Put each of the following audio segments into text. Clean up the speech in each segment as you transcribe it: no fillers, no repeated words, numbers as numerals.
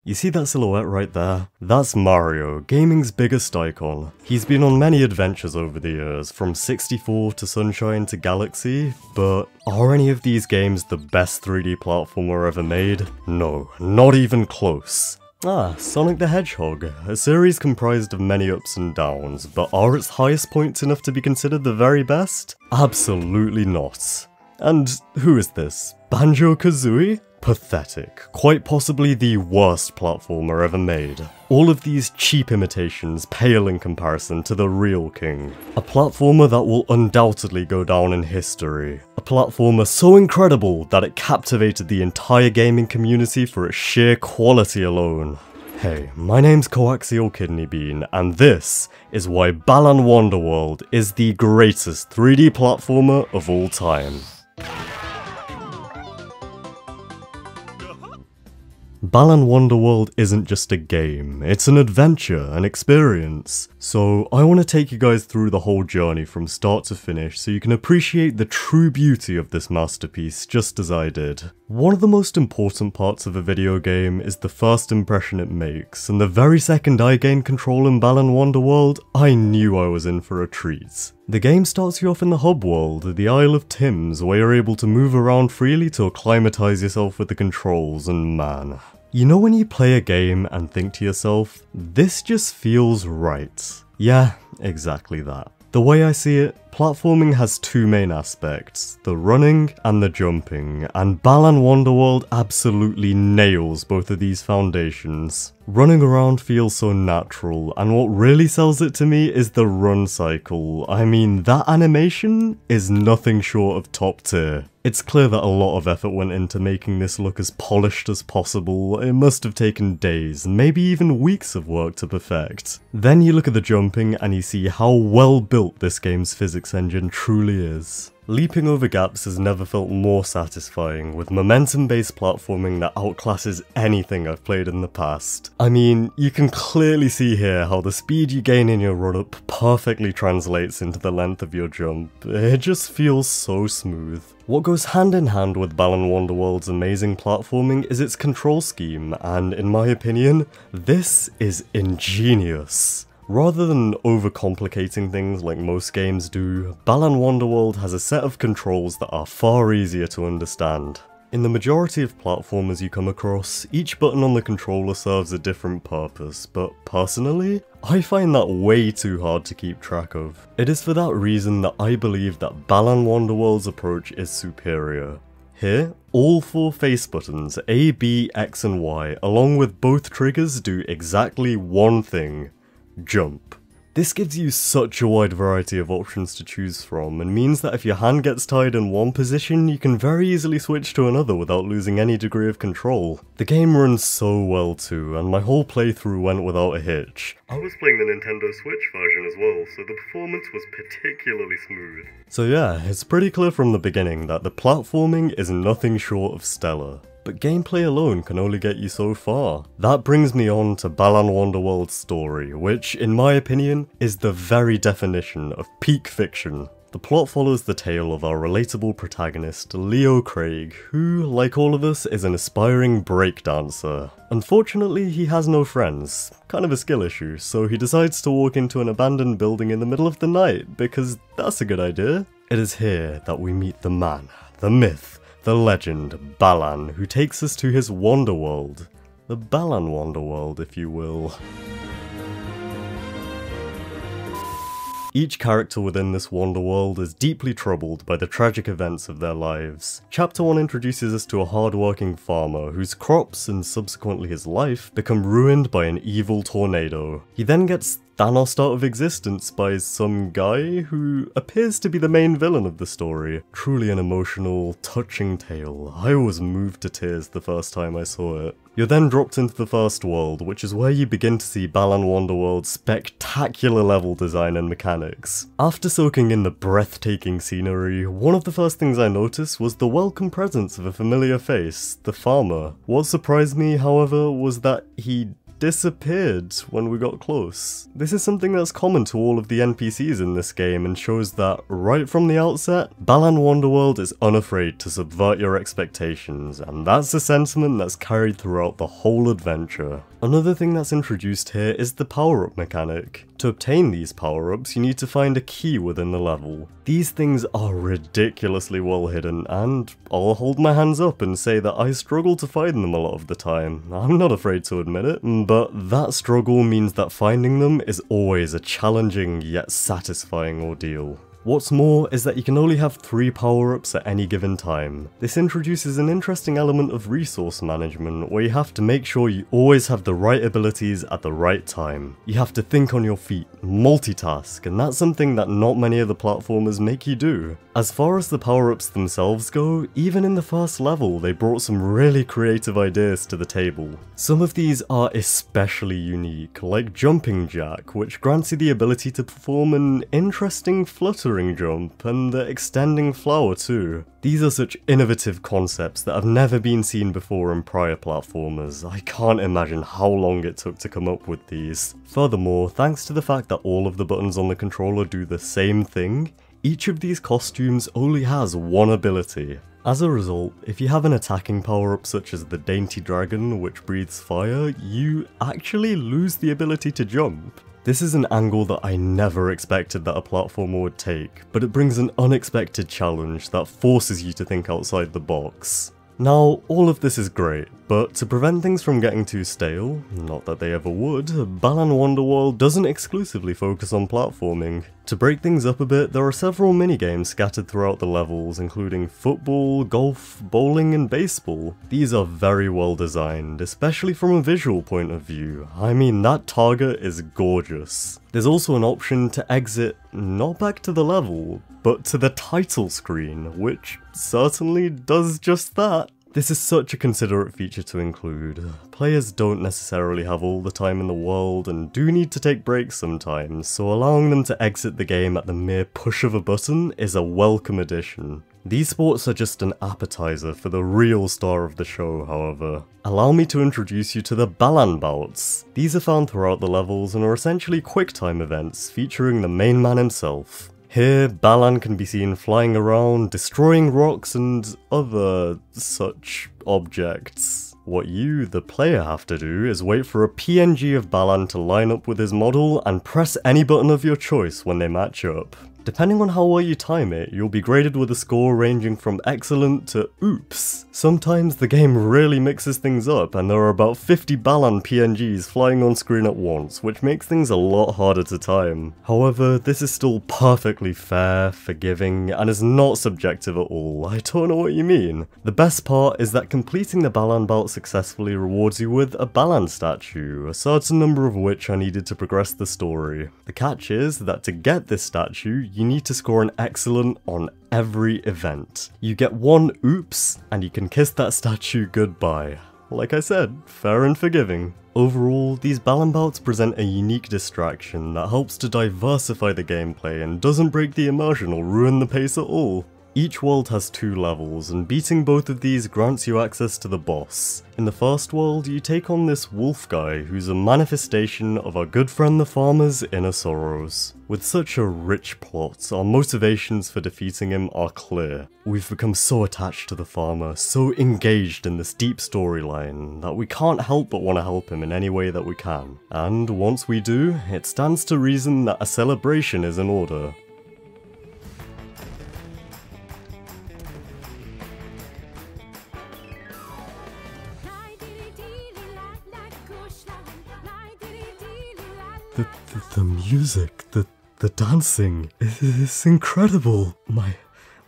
You see that silhouette right there? That's Mario, gaming's biggest icon. He's been on many adventures over the years, from 64 to Sunshine to Galaxy, but are any of these games the best 3D platformer ever made? No, not even close. Sonic the Hedgehog, a series comprised of many ups and downs, but are its highest points enough to be considered the very best? Absolutely not. And who is this? Banjo-Kazooie? Pathetic. Quite possibly the worst platformer ever made. All of these cheap imitations pale in comparison to the real king. A platformer that will undoubtedly go down in history. A platformer so incredible that it captivated the entire gaming community for its sheer quality alone. Hey, my name's CoaxialKidneyBean, and this is why Balan Wonderworld is the greatest 3D platformer of all time. Balan Wonderworld isn't just a game, it's an adventure, an experience. So I want to take you guys through the whole journey from start to finish so you can appreciate the true beauty of this masterpiece just as I did. One of the most important parts of a video game is the first impression it makes, and the very second I gained control in Balan Wonderworld, I knew I was in for a treat. The game starts you off in the hub world, the Isle of Tims, where you're able to move around freely to acclimatise yourself with the controls, and man. You know when you play a game and think to yourself, this just feels right? Yeah, exactly that. The way I see it, platforming has two main aspects, the running and the jumping, and Balan Wonderworld absolutely nails both of these foundations. Running around feels so natural, and what really sells it to me is the run cycle. I mean, that animation is nothing short of top tier. It's clear that a lot of effort went into making this look as polished as possible. It must have taken days, maybe even weeks of work to perfect. Then you look at the jumping and you see how well built this game's physics engine truly is. Leaping over gaps has never felt more satisfying, with momentum-based platforming that outclasses anything I've played in the past. I mean, you can clearly see here how the speed you gain in your run-up perfectly translates into the length of your jump. It just feels so smooth. What goes hand in hand with Balan Wonderworld's amazing platforming is its control scheme, and in my opinion, this is ingenious. Rather than overcomplicating things like most games do, Balan Wonderworld has a set of controls that are far easier to understand. In the majority of platformers you come across, each button on the controller serves a different purpose, but personally, I find that way too hard to keep track of. It is for that reason that I believe that Balan Wonderworld's approach is superior. Here, all four face buttons, A, B, X and Y, along with both triggers do exactly one thing. Jump. This gives you such a wide variety of options to choose from, and means that if your hand gets tied in one position, you can very easily switch to another without losing any degree of control. The game runs so well too, and my whole playthrough went without a hitch. I was playing the Nintendo Switch version as well, so the performance was particularly smooth. So yeah, it's pretty clear from the beginning that the platforming is nothing short of stellar. But gameplay alone can only get you so far. That brings me on to Balan Wonderworld's story, which, in my opinion, is the very definition of peak fiction. The plot follows the tale of our relatable protagonist, Leo Craig, who, like all of us, is an aspiring breakdancer. Unfortunately, he has no friends, kind of a skill issue, so he decides to walk into an abandoned building in the middle of the night, because that's a good idea. It is here that we meet the man, the myth, the legend, Balan, who takes us to his Wonderworld. The Balan Wonderworld, if you will. Each character within this Wonderworld is deeply troubled by the tragic events of their lives. Chapter 1 introduces us to a hard-working farmer whose crops, and subsequently his life, become ruined by an evil tornado. He then gets Thanos out of existence by some guy who appears to be the main villain of the story. Truly an emotional, touching tale. I was moved to tears the first time I saw it. You're then dropped into the first world, which is where you begin to see Balan Wonderworld's spectacular level design and mechanics. After soaking in the breathtaking scenery, one of the first things I noticed was the welcome presence of a familiar face, the farmer. What surprised me, however, was that he disappeared when we got close. This is something that's common to all of the NPCs in this game and shows that, right from the outset, Balan Wonderworld is unafraid to subvert your expectations, and that's a sentiment that's carried throughout the whole adventure. Another thing that's introduced here is the power-up mechanic. To obtain these power-ups, you need to find a key within the level. These things are ridiculously well hidden, and I'll hold my hands up and say that I struggle to find them a lot of the time. I'm not afraid to admit it, but that struggle means that finding them is always a challenging yet satisfying ordeal. What's more is that you can only have 3 power-ups at any given time. This introduces an interesting element of resource management where you have to make sure you always have the right abilities at the right time. You have to think on your feet, multitask, and that's something that not many other platformers make you do. As far as the power-ups themselves go, even in the first level they brought some really creative ideas to the table. Some of these are especially unique, like Jumping Jack, which grants you the ability to perform an interesting fluttering jump, and the extending flower too. These are such innovative concepts that have never been seen before in prior platformers. I can't imagine how long it took to come up with these. Furthermore, thanks to the fact that all of the buttons on the controller do the same thing, each of these costumes only has one ability. As a result, if you have an attacking power-up such as the Dainty Dragon, which breathes fire, you actually lose the ability to jump. This is an angle that I never expected that a platformer would take, but it brings an unexpected challenge that forces you to think outside the box. Now, all of this is great, but to prevent things from getting too stale, not that they ever would, Balan Wonderworld doesn't exclusively focus on platforming. To break things up a bit, there are several minigames scattered throughout the levels, including football, golf, bowling, and baseball. These are very well designed, especially from a visual point of view. I mean, that target is gorgeous. There's also an option to exit not back to the level, but to the title screen, which certainly does just that. This is such a considerate feature to include. Players don't necessarily have all the time in the world and do need to take breaks sometimes, so allowing them to exit the game at the mere push of a button is a welcome addition. These sports are just an appetizer for the real star of the show, however. Allow me to introduce you to the Balan bouts. These are found throughout the levels and are essentially quick-time events featuring the main man himself. Here, Balan can be seen flying around, destroying rocks and other such objects. What you, the player, have to do is wait for a PNG of Balan to line up with his model and press any button of your choice when they match up. Depending on how well you time it, you'll be graded with a score ranging from excellent to oops. Sometimes the game really mixes things up and there are about 50 Balan PNGs flying on screen at once, which makes things a lot harder to time. However, this is still perfectly fair, forgiving, and is not subjective at all. I don't know what you mean. The best part is that completing the Balan bout successfully rewards you with a Balan statue, a certain number of which are needed to progress the story. The catch is that to get this statue, you need to score an excellent on every event. You get one oops, and you can kiss that statue goodbye. Like I said, fair and forgiving. Overall, these Balan bouts present a unique distraction that helps to diversify the gameplay and doesn't break the immersion or ruin the pace at all. Each world has 2 levels, and beating both of these grants you access to the boss. In the first world, you take on this wolf guy who's a manifestation of our good friend the farmer's inner sorrows. With such a rich plot, our motivations for defeating him are clear. We've become so attached to the farmer, so engaged in this deep storyline, that we can't help but want to help him in any way that we can. And once we do, it stands to reason that a celebration is in order. The music, the dancing, it's incredible.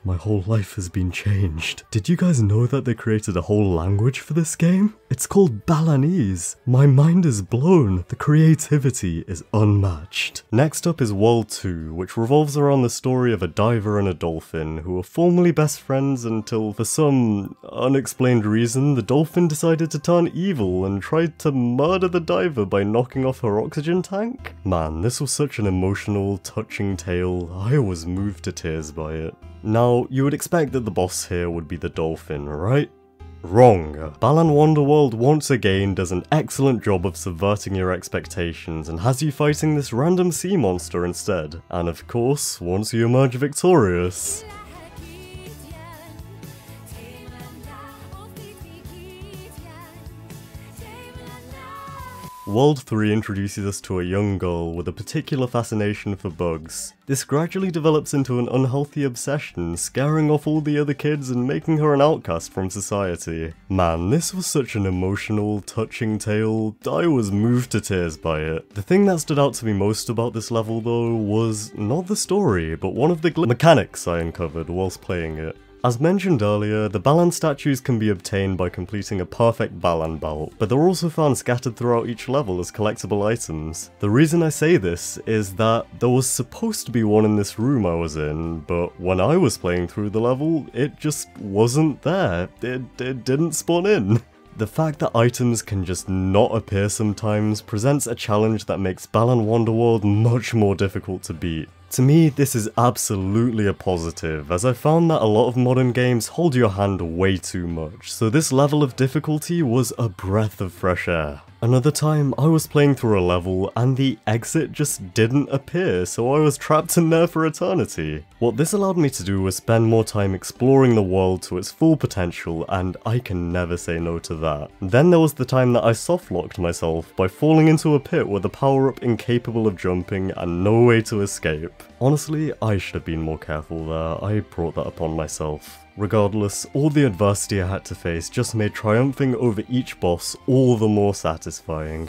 My whole life has been changed. Did you guys know that they created a whole language for this game? It's called Balanese. My mind is blown. The creativity is unmatched. Next up is World 2, which revolves around the story of a diver and a dolphin who were formerly best friends until, for some unexplained reason, the dolphin decided to turn evil and tried to murder the diver by knocking off her oxygen tank. Man, this was such an emotional, touching tale. I was moved to tears by it. Now, you would expect that the boss here would be the dolphin, right? Wrong. Balan Wonderworld once again does an excellent job of subverting your expectations and has you fighting this random sea monster instead. And of course, once you emerge victorious. World 3 introduces us to a young girl with a particular fascination for bugs. This gradually develops into an unhealthy obsession, scaring off all the other kids and making her an outcast from society. Man, this was such an emotional, touching tale. I was moved to tears by it. The thing that stood out to me most about this level though was not the story, but one of the mechanics I uncovered whilst playing it. As mentioned earlier, the Balan statues can be obtained by completing a perfect Balan belt, but they're also found scattered throughout each level as collectible items. The reason I say this is that there was supposed to be one in this room I was in, but when I was playing through the level, it just wasn't there. It didn't spawn in. The fact that items can just not appear sometimes presents a challenge that makes Balan Wonderworld much more difficult to beat. To me, this is absolutely a positive, as I found that a lot of modern games hold your hand way too much, so this level of difficulty was a breath of fresh air. Another time, I was playing through a level and the exit just didn't appear, so I was trapped in there for eternity. What this allowed me to do was spend more time exploring the world to its full potential, and I can never say no to that. Then there was the time that I soft-locked myself by falling into a pit with a power-up incapable of jumping and no way to escape. Honestly, I should have been more careful there. I brought that upon myself. Regardless, all the adversity I had to face just made triumphing over each boss all the more satisfying.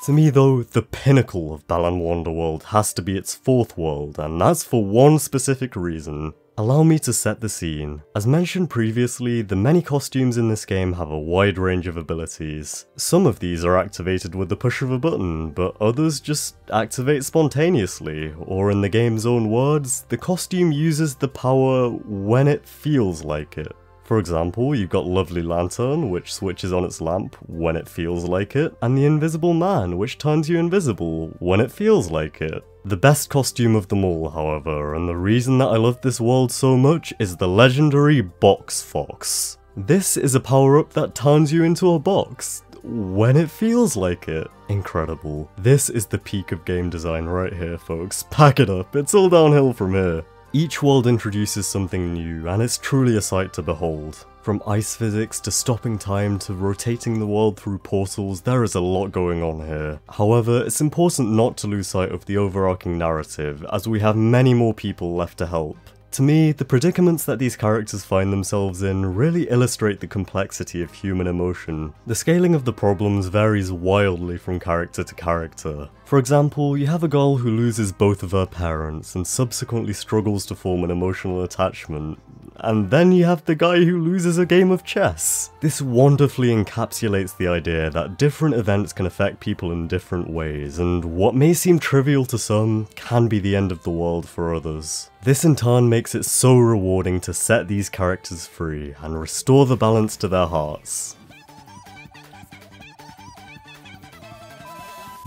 To me though, the pinnacle of Balan Wonderworld has to be its fourth world, and that's for one specific reason. Allow me to set the scene. As mentioned previously, the many costumes in this game have a wide range of abilities. Some of these are activated with the push of a button, but others just activate spontaneously, or in the game's own words, the costume uses the power when it feels like it. For example, you've got Lovely Lantern, which switches on its lamp when it feels like it, and the Invisible Man, which turns you invisible when it feels like it. The best costume of them all, however, and the reason that I love this world so much is the legendary Box Fox. This is a power-up that turns you into a box when it feels like it. Incredible. This is the peak of game design right here, folks. Pack it up, it's all downhill from here. Each world introduces something new, and it's truly a sight to behold. From ice physics to stopping time to rotating the world through portals, there is a lot going on here. However, it's important not to lose sight of the overarching narrative, as we have many more people left to help. To me, the predicaments that these characters find themselves in really illustrate the complexity of human emotion. The scaling of the problems varies wildly from character to character. For example, you have a girl who loses both of her parents and subsequently struggles to form an emotional attachment. And then you have the guy who loses a game of chess. This wonderfully encapsulates the idea that different events can affect people in different ways, and what may seem trivial to some can be the end of the world for others. This in turn makes it so rewarding to set these characters free and restore the balance to their hearts.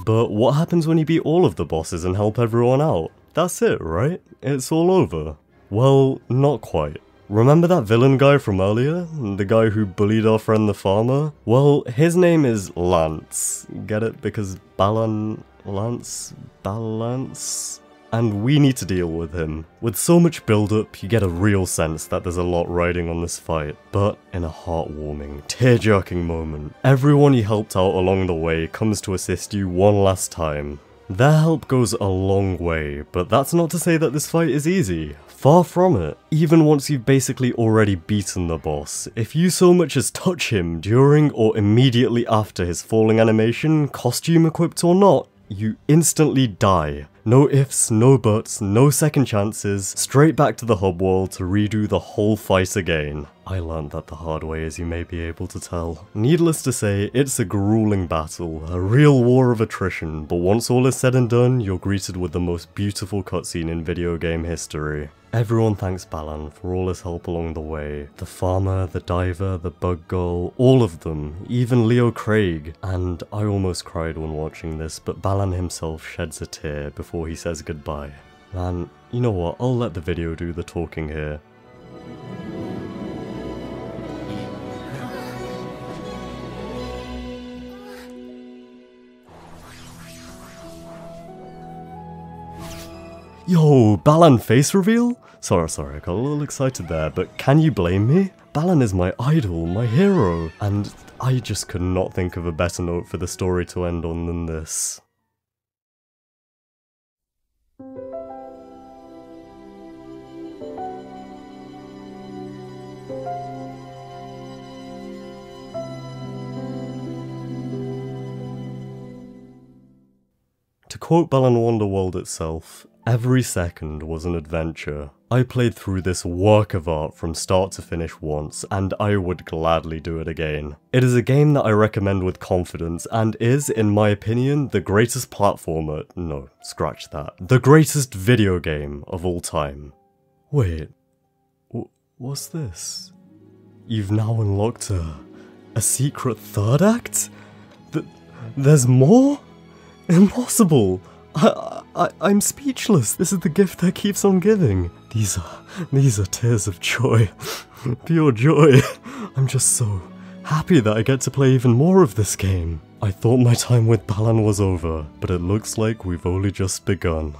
But what happens when you beat all of the bosses and help everyone out? That's it, right? It's all over. Well, not quite. Remember that villain guy from earlier? The guy who bullied our friend the farmer? Well, his name is Lance. Get it? Because Balance? And we need to deal with him. With so much build-up, you get a real sense that there's a lot riding on this fight, but in a heartwarming, tear-jerking moment. Everyone you helped out along the way comes to assist you one last time. Their help goes a long way, but that's not to say that this fight is easy. Far from it. Even once you've basically already beaten the boss, if you so much as touch him during or immediately after his falling animation, costume equipped or not, you instantly die. No ifs, no buts, no second chances, straight back to the hub world to redo the whole fight again. I learned that the hard way, as you may be able to tell. Needless to say, it's a grueling battle, a real war of attrition, but once all is said and done, you're greeted with the most beautiful cutscene in video game history. Everyone thanks Balan for all his help along the way. The farmer, the diver, the bug girl, all of them, even Leo Craig. And I almost cried when watching this, but Balan himself sheds a tear before he says goodbye. Man, you know what, I'll let the video do the talking here. Yo, Balan face reveal? Sorry, I got a little excited there, but can you blame me? Balan is my idol, my hero, and I just could not think of a better note for the story to end on than this. To quote Balan Wonderworld itself, every second was an adventure. I played through this work of art from start to finish once, and I would gladly do it again. It is a game that I recommend with confidence, and is, in my opinion, the greatest platformer— no, scratch that— the greatest video game of all time. Wait, what's this? You've now unlocked a secret third act? There's more? Impossible! I'm speechless. This is the gift that keeps on giving. These are tears of joy. Pure joy. I'm just so happy that I get to play even more of this game. I thought my time with Balan was over, but it looks like we've only just begun.